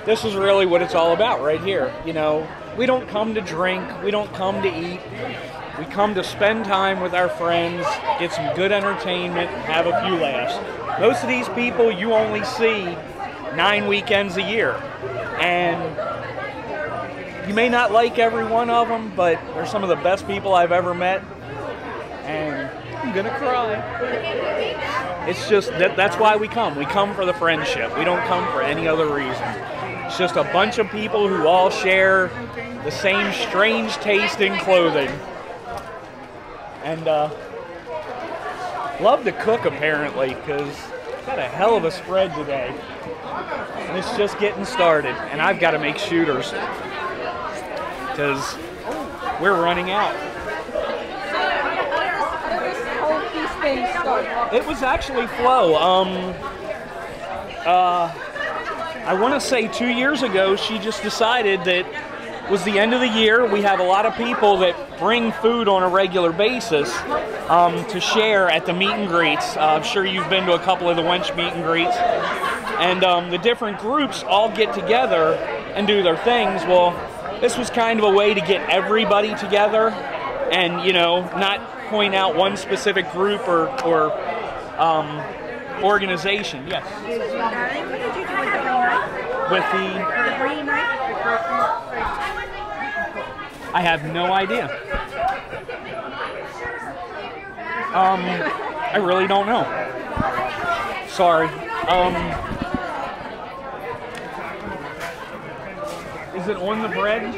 This is really what it's all about right here. You know, we don't come to drink, we don't come to eat. We come to spend time with our friends, get some good entertainment, and have a few laughs. Most of these people you only see 9 weekends a year. And you may not like every one of them, but they're some of the best people I've ever met. And I'm gonna cry. It's just, that's why we come. We come for the friendship. We don't come for any other reason. It's just a bunch of people who all share the same strange taste in clothing. And love to cook, apparently, because got a hell of a spread today. And it's just getting started. And I've got to make shooters because we're running out. It was actually Flo. I want to say 2 years ago, she just decided that it was the end of the year. We have a lot of people that bring food on a regular basis to share at the meet and greets. I'm sure you've been to a couple of the Wench meet and greets. And the different groups all get together and do their things. Well, this was kind of a way to get everybody together and, you know, not point out one specific group or organization. Yes. What did you do with the green light? With the green light? I have no idea. I really don't know. Sorry. Is it on the bread?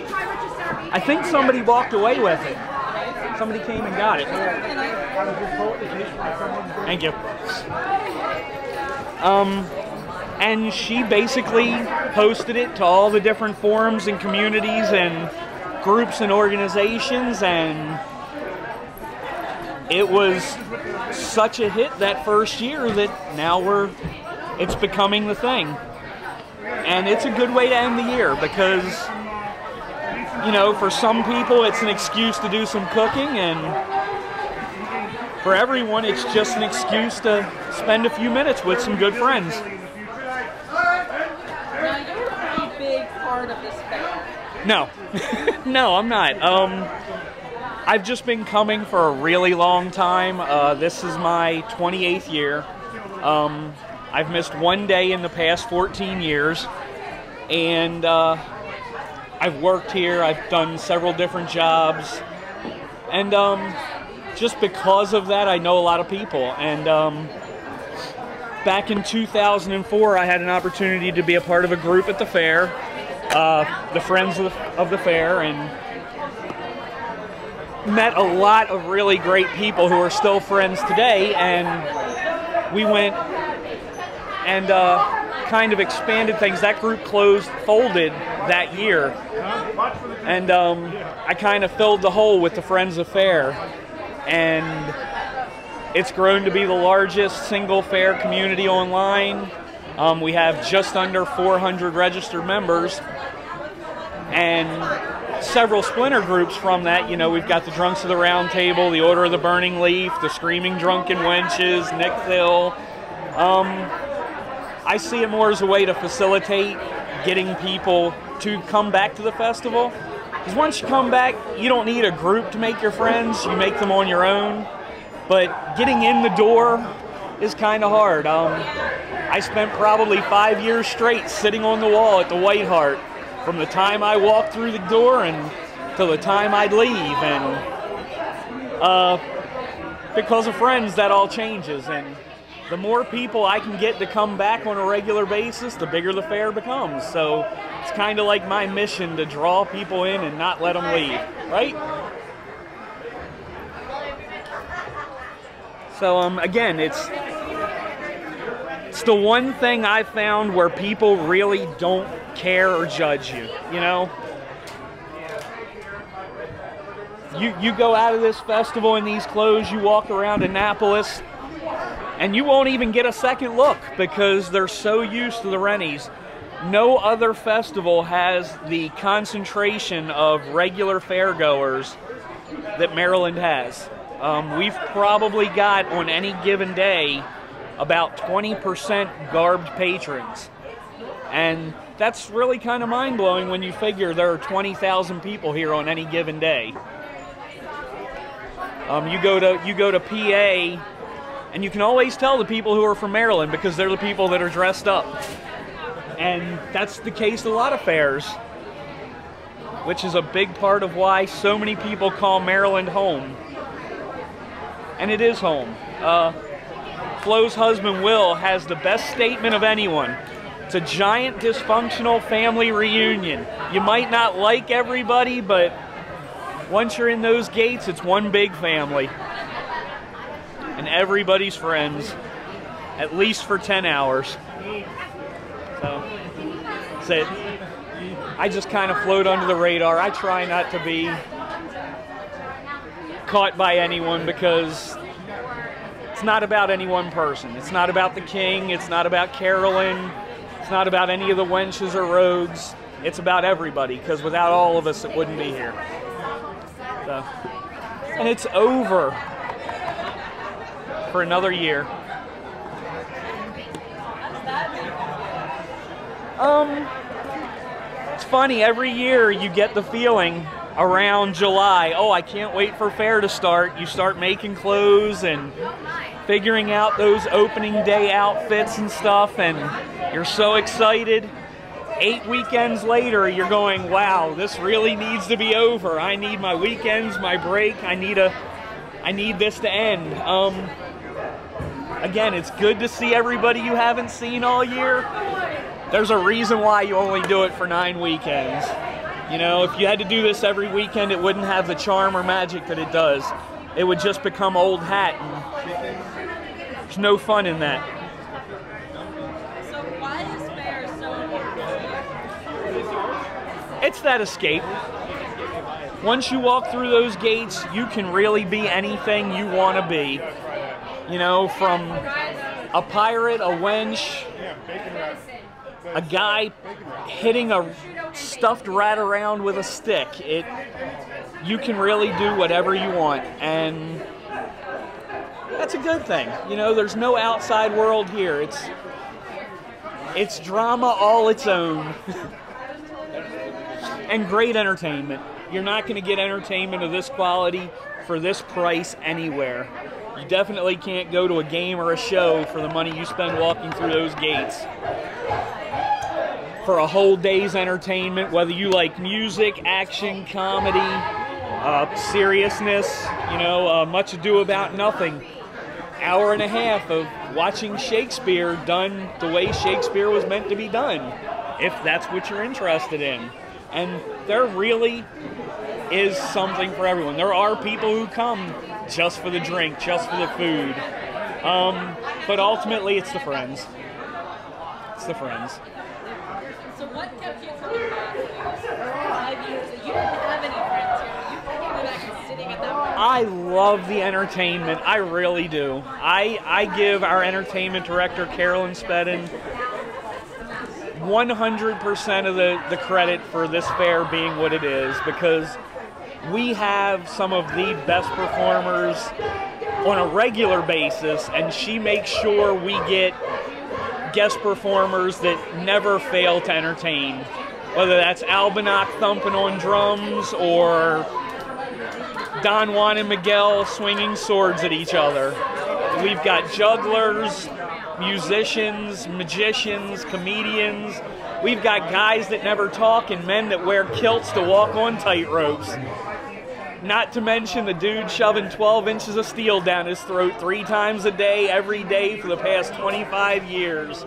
I think somebody walked away with it. Somebody came and got it. Thank you. And she basically posted it to all the different forums and communities and groups and organizations, and it was such a hit that first year that now it's becoming the thing. And it's a good way to end the year because, you know, for some people it's an excuse to do some cooking, and for everyone it's just an excuse to spend a few minutes with some good friends. Now you're a pretty big part of this fair. No, no, I'm not. I've just been coming for a really long time. This is my 28th year. I've missed one day in the past 14 years, and I've worked here. I've done several different jobs, and just because of that, I know a lot of people. And back in 2004, I had an opportunity to be a part of a group at the fair, the Friends of the Fair, and met a lot of really great people who are still friends today. And we went and kind of expanded things. That group folded that year, and I kind of filled the hole with the Friends of Fair, and it's grown to be the largest single fair community online. We have just under 400 registered members, and several splinter groups from that. You know, we've got the Drunks of the Round Table, the Order of the Burning Leaf, the Screaming Drunken Wenches, Nick Thill. I see it more as a way to facilitate getting people to come back to the festival. Because once you come back, you don't need a group to make your friends. You make them on your own. But getting in the door is kind of hard. I spent probably 5 years straight sitting on the wall at the White Hart from the time I walked through the door and till the time I'd leave. And because of friends, that all changes. And the more people I can get to come back on a regular basis, the bigger the fair becomes. So it's kind of like my mission to draw people in and not let them leave, right? So again, it's the one thing I've found where people really don't care or judge you, you know? You go out of this festival in these clothes, you walk around Annapolis, and you won't even get a second look because they're so used to the Rennies. No other festival has the concentration of regular fairgoers that Maryland has. We've probably got, on any given day, about 20% garbed patrons. And that's really kind of mind-blowing when you figure there are 20,000 people here on any given day. You go to PA, and you can always tell the people who are from Maryland because they're the people that are dressed up. And that's the case at a lot of fairs, which is a big part of why so many people call Maryland home. And it is home. Flo's husband, Will, has the best statement of anyone. It's a giant dysfunctional family reunion. You might not like everybody, but once you're in those gates, it's one big family. And everybody's friends, at least for 10 hours. So, that's it. I just kind of float under the radar. I try not to be caught by anyone because it's not about any one person. It's not about the king. It's not about Carolyn. It's not about any of the wenches or rogues. It's about everybody, because without all of us, it wouldn't be here. So, and it's over for another year. It's funny, every year you get the feeling around July, oh, I can't wait for fair to start. You start making clothes and figuring out those opening day outfits and stuff, and you're so excited. 8 weekends later, you're going, wow, this really needs to be over. I need my weekends, my break. I need this to end. Again, it's good to see everybody you haven't seen all year. There's a reason why you only do it for 9 weekends. You know, if you had to do this every weekend, it wouldn't have the charm or magic that it does. It would just become old hat, and there's no fun in that. So why is fair so important? It's that escape. Once you walk through those gates, you can really be anything you want to be. You know, from a pirate, a wench, a guy hitting a stuffed rat around with a stick. You can really do whatever you want, and that's a good thing. You know, there's no outside world here. It's drama all its own. And great entertainment. You're not going to get entertainment of this quality for this price anywhere. You definitely can't go to a game or a show for the money you spend walking through those gates. For a whole day's entertainment, whether you like music, action, comedy, seriousness, you know, Much Ado About Nothing. Hour and a half of watching Shakespeare done the way Shakespeare was meant to be done, if that's what you're interested in. And there really is something for everyone. There are people who come just for the drink, just for the food. But ultimately, it's the friends. It's the friends. So what kept you coming back for 5 years? You didn't have any friends here. You came back and sitting at that point. I love the entertainment. I really do. I give our entertainment director, Carolyn Spedden, 100% of the credit for this fair being what it is, because we have some of the best performers on a regular basis, and she makes sure we get guest performers that never fail to entertain. Whether that's Albanach thumping on drums or Don Juan and Miguel swinging swords at each other. We've got jugglers, musicians, magicians, comedians. We've got guys that never talk and men that wear kilts to walk on tight ropes. Not to mention the dude shoving 12 inches of steel down his throat 3 times a day, every day for the past 25 years.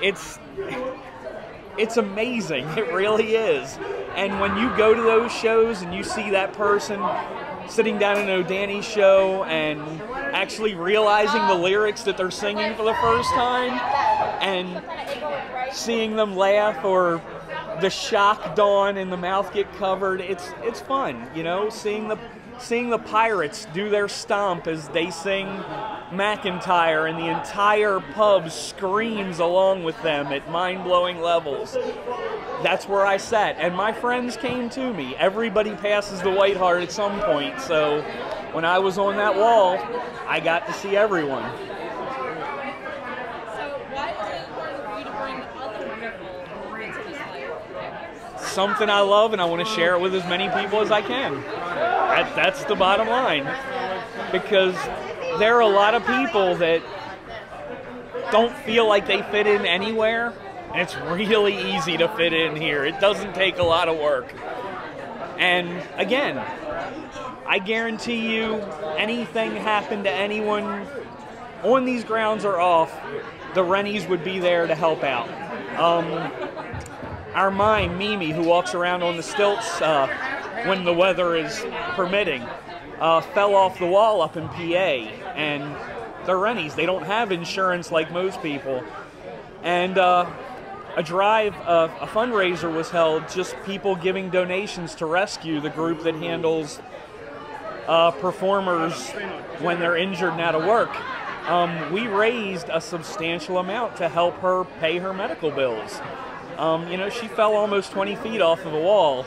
It's amazing. It really is. And when you go to those shows and you see that person sitting down in O'Danny's show and actually realizing the lyrics that they're singing for the first time and seeing them laugh or the shock dawn and the mouth get covered, it's fun, you know, seeing the pirates do their stomp as they sing McIntyre and the entire pub screams along with them at mind-blowing levels. That's where I sat, and my friends came to me. Everybody passes the White Hart at some point, so when I was on that wall, I got to see everyone. So why is it important for you to bring other people into this life? Something I love, and I want to share it with as many people as I can. That's the bottom line. Because there are a lot of people that don't feel like they fit in anywhere, and it's really easy to fit in here. It doesn't take a lot of work. And again, I guarantee you, anything happened to anyone on these grounds or off, the Rennies would be there to help out. Our mime, Mimi, who walks around on the stilts when the weather is permitting, fell off the wall up in PA, and they're Rennies. They don't have insurance like most people. And a fundraiser was held, just people giving donations to Rescue, the group that handles performers when they're injured and out of work. We raised a substantial amount to help her pay her medical bills. She fell almost 20 feet off of the wall.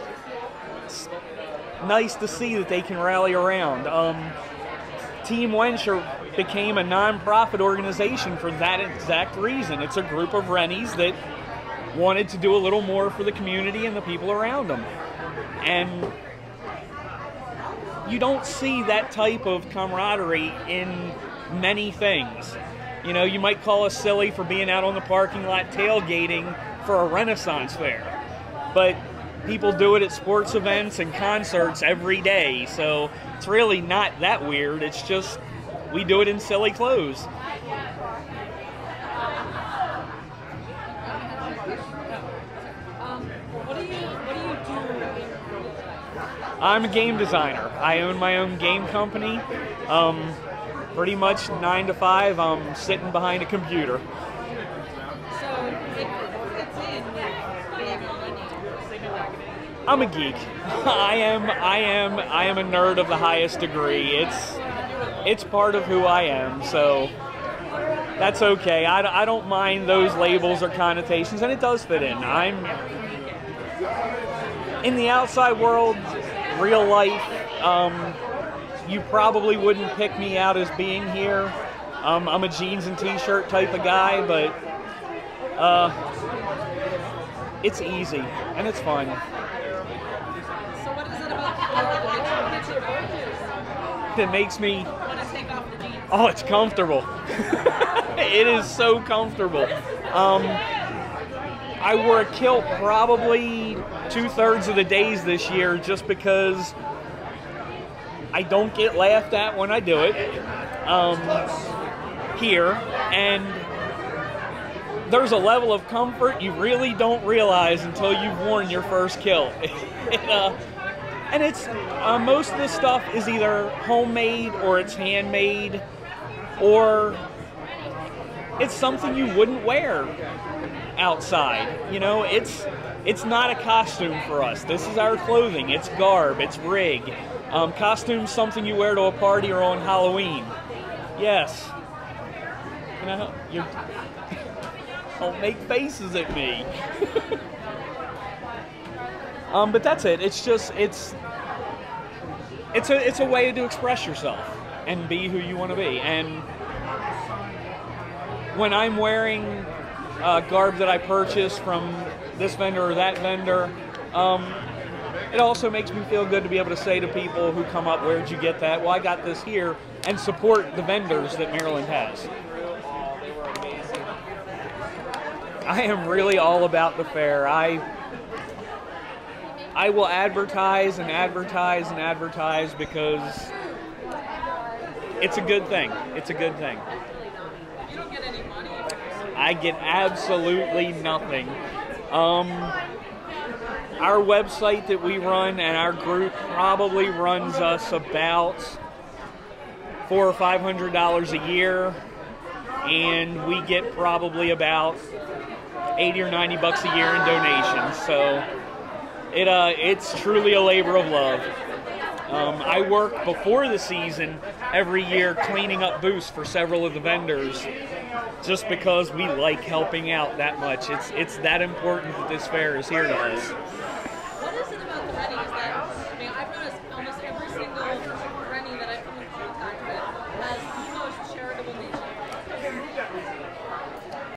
It's nice to see that they can rally around. Team Wencher became a non-profit organization for that exact reason. It's a group of Rennies that wanted to do a little more for the community and the people around them. And you don't see that type of camaraderie in many things. You might call us silly for being out on the parking lot tailgating for a Renaissance fair, but people do it at sports events and concerts every day, so it's really not that weird. It's just we do it in silly clothes. What do you do? I'm a game designer. I own my own game company. Pretty much 9 to 5, I'm sitting behind a computer. So it fits in with being a Rennie. I'm a geek. I am a nerd of the highest degree. It's part of who I am, so that's okay. I don't mind those labels or connotations, and it does fit in. I'm in the outside world, real life. You probably wouldn't pick me out as being here. I'm a jeans and t-shirt type of guy, but it's easy and it's fun. So what is it about the color That makes me want to take off the jeans? Oh, it's comfortable. It is so comfortable. I wore a kilt probably 2/3 of the days this year just because I don't get laughed at when I do it here, and there's a level of comfort you really don't realize until you've worn your first kilt. And it's most of this stuff is either homemade or it's handmade, or it's something you wouldn't wear outside. It's not a costume for us. This is our clothing. It's garb. It's rig. Costume's something you wear to a party or on Halloween. Yes. Don't make faces at me. But that's it. It's just it's a way to express yourself and be who you want to be. And when I'm wearing garb that I purchase from this vendor or that vendor, it also makes me feel good to be able to say to people who come up, "Where'd you get that?" Well, I got this here, and support the vendors that Maryland has. I am really all about the fair. I will advertise and advertise and advertise because it's a good thing. It's a good thing. You don't get any money. I get absolutely nothing. Our website that we run and our group probably runs us about $400 or $500 a year, and we get probably about $80 or $90 a year in donations. So it's truly a labor of love. I work before the season every year cleaning up booths for several of the vendors, just because we like helping out that much. It's that important that this fair is here to us.